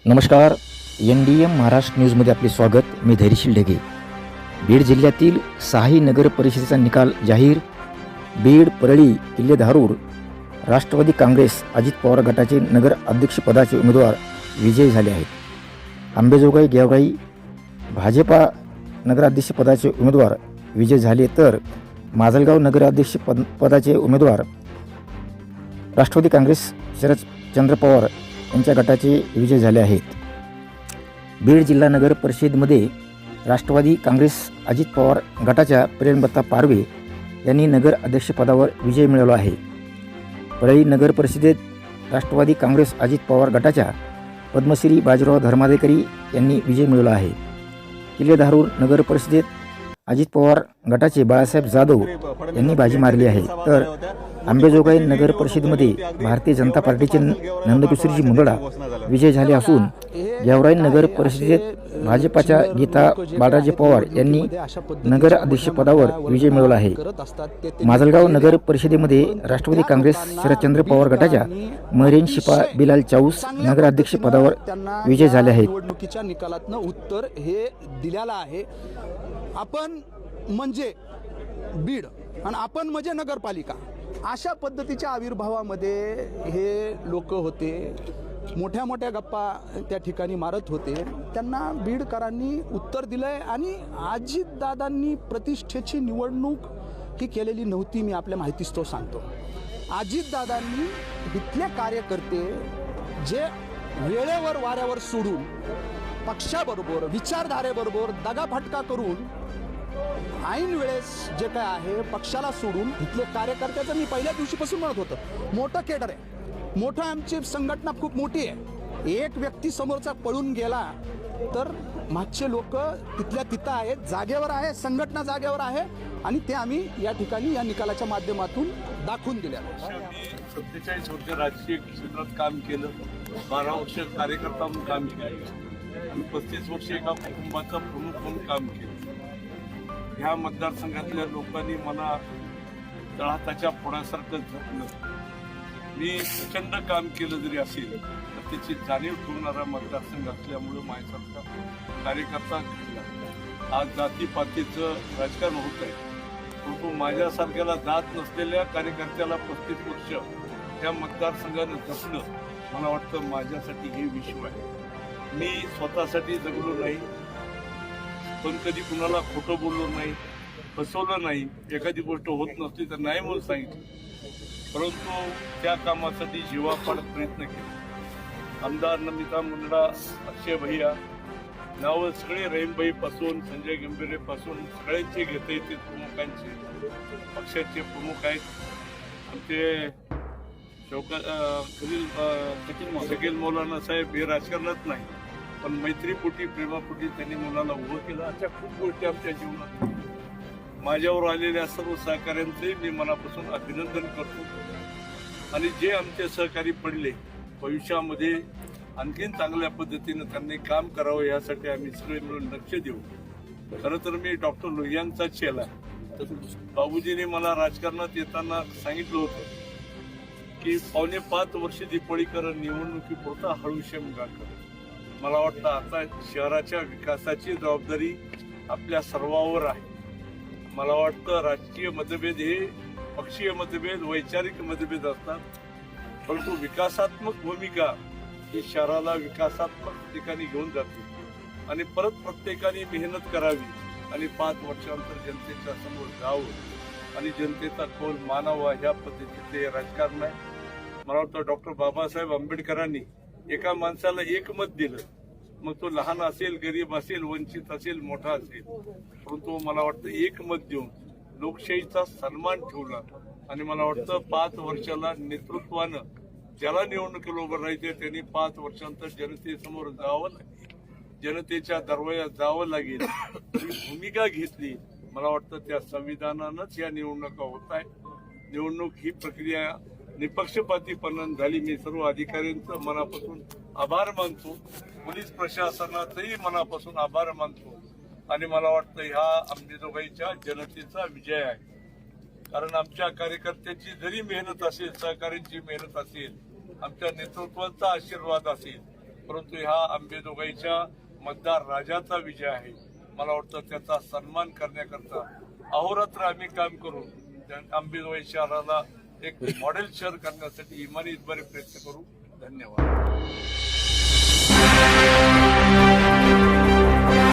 नमस्कार, NDM महाराष्ट्र न्यूजमध्ये आपले स्वागत. मी धैर्यशील ढगे. बीड जिल्ह्यातील साही नगर परिषदेचा निकाल जाहीर. बीड, परळी, किल्ले धारूर राष्ट्रवादी काँग्रेस अजित पवार गटाचे नगर अध्यक्षपदाचे उमेदवार विजयी झाले आहेत. अंबेजोगाई गेवराई भाजपा नगराध्यक्षपदाचे उमेदवार विजय झाले, तर माजलगाव नगराध्यक्षपदाचे उमेदवार राष्ट्रवादी काँग्रेस शरदचंद्र पवार यांच्या गटाचे विजय झाले आहेत. बीड जिल्हा नगर परिषदेमध्ये राष्ट्रवादी काँग्रेस अजित पवार गटाच्या प्रेमलता पारवे यांनी नगर अध्यक्षपदावर विजय मिळवला आहे. परळी नगर परिषदेत राष्ट्रवादी काँग्रेस अजित पवार गटाच्या पद्मश्री बाजीराव धर्माधिकारी यांनी विजय मिळवला आहे. किल्ले धारूर नगर परिषदेत अजित पवार गटाचे बाळासाहेब जाधव यांनी बाजी मारली आहे, तर अंबेजोगाई नगर परिषदेमध्ये भारतीय जनता पार्टीचे नंदकिशोरजी मुंदडा विजय झाले असून गेवराई नगर परिषदेत भाजपाच्या गीता बाळराजे पवार यांनी नगर अध्यक्षपदावर विजय मिळवला आहे. माजलगाव नगर परिषदेमध्ये राष्ट्रवादी काँग्रेस शरदचंद्र पवार गटाच्या मरीन शिपा बिलाल चाऊस नगराध्यक्षपदावर विजय झाले आहेत. निवडणुकीच्या निकालातनं उत्तर हे दिलेलं आहे. आपण म्हणजे बीड आणि आपण म्हणजे नगरपालिका, अशा पद्धतीच्या आविर्भावामध्ये हे लोक होते. मोठ्या मोठ्या गप्पा त्या ठिकाणी मारत होते. त्यांना बीडकरांनी उत्तर दिलंय आणि अजितदादांनी प्रतिष्ठेची निवडणूक ही केलेली नव्हती. मी आपल्या माहितीस्तव सांगतो, अजितदादांनी इथले कार्यकर्ते जे वेळेवर वाऱ्यावर सोडून पक्षाबरोबर विचारधारेबरोबर दगाफटका करून ऐन वेळेस जे काय आहे पक्षाला सोडून इथले कार्यकर्त्याचं मी पहिल्या दिवशीपासून म्हणत होतं, मोठं केडर आहे, मोठं आमची संघटना खूप मोठी आहे. एक व्यक्ती समोरचा पळून गेला तर मागचे लोक तिथल्या तिथं आहेत, जागेवर आहे, संघटना जागेवर आहे आणि ते आम्ही या ठिकाणी या निकालाच्या माध्यमातून दाखवून दिल्या. 47 वर्ष राजकीय क्षेत्रात काम केलं, 12 वर्ष कार्यकर्ता म्हणून काम केलं आणि 35 वर्ष एका कुटुंबाचा प्रमुख म्हणून काम केलं. ह्या मतदारसंघातल्या लोकांनी मला तळहाताच्या फोडासारखं जपलं. मी प्रचंड काम केलं जरी असेल तर त्याची जाणीव ठेवणारा मतदारसंघ असल्यामुळे माझ्यासारखा कार्यकर्ता घडला. आज जातीपातीचं राजकारण होत आहे, परंतु माझ्यासारख्याला जात नसलेल्या कार्यकर्त्याला 35 वर्ष त्या मतदारसंघानं जपलं. मला वाटतं माझ्यासाठी हे विश्व आहे. मी स्वतःसाठी जगलो नाही, पण कधी कुणाला खोटं बोललो नाही, फसवलं नाही. एखादी गोष्ट होत नसली तर नाही म्हणून सांगितलं, परंतु त्या कामासाठी जीवापाड प्रयत्न केला. आमदार नमिता मुंदडा, अक्षय भैया नावं सगळे, रहीमभाई पासून संजय गंभीरे पासून सगळ्यांचे घेता येते. प्रमुखांचे पक्षाचे प्रमुख आहेत आमचे शकील मौलाना साहेब. हे राजकारणात नाही, पण मैत्रीपोटी प्रेमापोटी त्यांनी मुलाला उभं केलं. अशा खूप गोष्टी आमच्या जीवनात. माझ्यावर आलेल्या सर्व सहकाऱ्यांचे मी मनापासून अभिनंदन करतो आणि जे आमचे सहकारी पडले भविष्यामध्ये आणखीन चांगल्या पद्धतीनं त्यांनी काम करावं यासाठी आम्ही सगळे मिळून लक्ष देऊ. खरं तर मी डॉक्टर लोहियांचा चेला. बाबूजींनी मला राजकारणात येताना सांगितलं होतं की 4.5 वर्ष दिपोळीकर निवडणुकीपुरता हळूशेम गाठलं. मला वाटतं आता शहराच्या विकासाची जबाबदारी आपल्या सर्वांवर आहे. मला वाटतं राजकीय मतभेद हे पक्षीय मतभेद, वैचारिक मतभेद असतात, परंतु विकासात्मक भूमिका ही शहराला विकासात्मक ठिकाणी घेऊन जाते आणि परत प्रत्येकाने मेहनत करावी आणि 5 वर्षानंतर जनतेच्या समोर जावं आणि जनतेचा कौल मानावा. ह्या पद्धतीचे राजकारण आहे. मला वाटतं डॉक्टर बाबासाहेब आंबेडकरांनी एका माणसाला एक मत दिलं, मग तो लहान असेल, गरीब असेल, वंचित असेल, मोठा असेल, परंतु मला वाटतं एक मत देऊन लोकशाहीचा सन्मान ठेवला. आणि मला वाटतं 5 वर्षाला नेतृत्वानं ज्याला निवडणुकीला उभं राहायचे त्यांनी 5 वर्षांतर जनतेसमोर जावं लागेल, जनतेच्या दरवाजात जावं लागेल ही भूमिका घेतली. मला वाटतं त्या संविधानानंच या निवडणुका होत आहे. निवडणूक ही प्रक्रिया निपक्षपातीपणे झाली. मी सर्व अधिकाऱ्यांचं मनापासून आभार मानतो, पोलीस प्रशासनाचंही मनापासून आभार मानतो आणि मला वाटतं ह्या अंबेजोगाईच्या जनतेचा विजय आहे. कारण आमच्या कार्यकर्त्यांची जरी मेहनत असेल, सहकाऱ्यांची मेहनत असेल, आमच्या नेतृत्वाचा आशीर्वाद असेल, परंतु ह्या अंबेजोगाईच्या मतदार राजाचा विजय आहे. मला वाटतं त्याचा सन्मान करण्याकरता अहोरात्र आम्ही काम करून अंबेजोगाई शहराला एक मॉडेल शहर करण्यासाठी इमानी इतबारे प्रयत्न करू. धन्यवाद.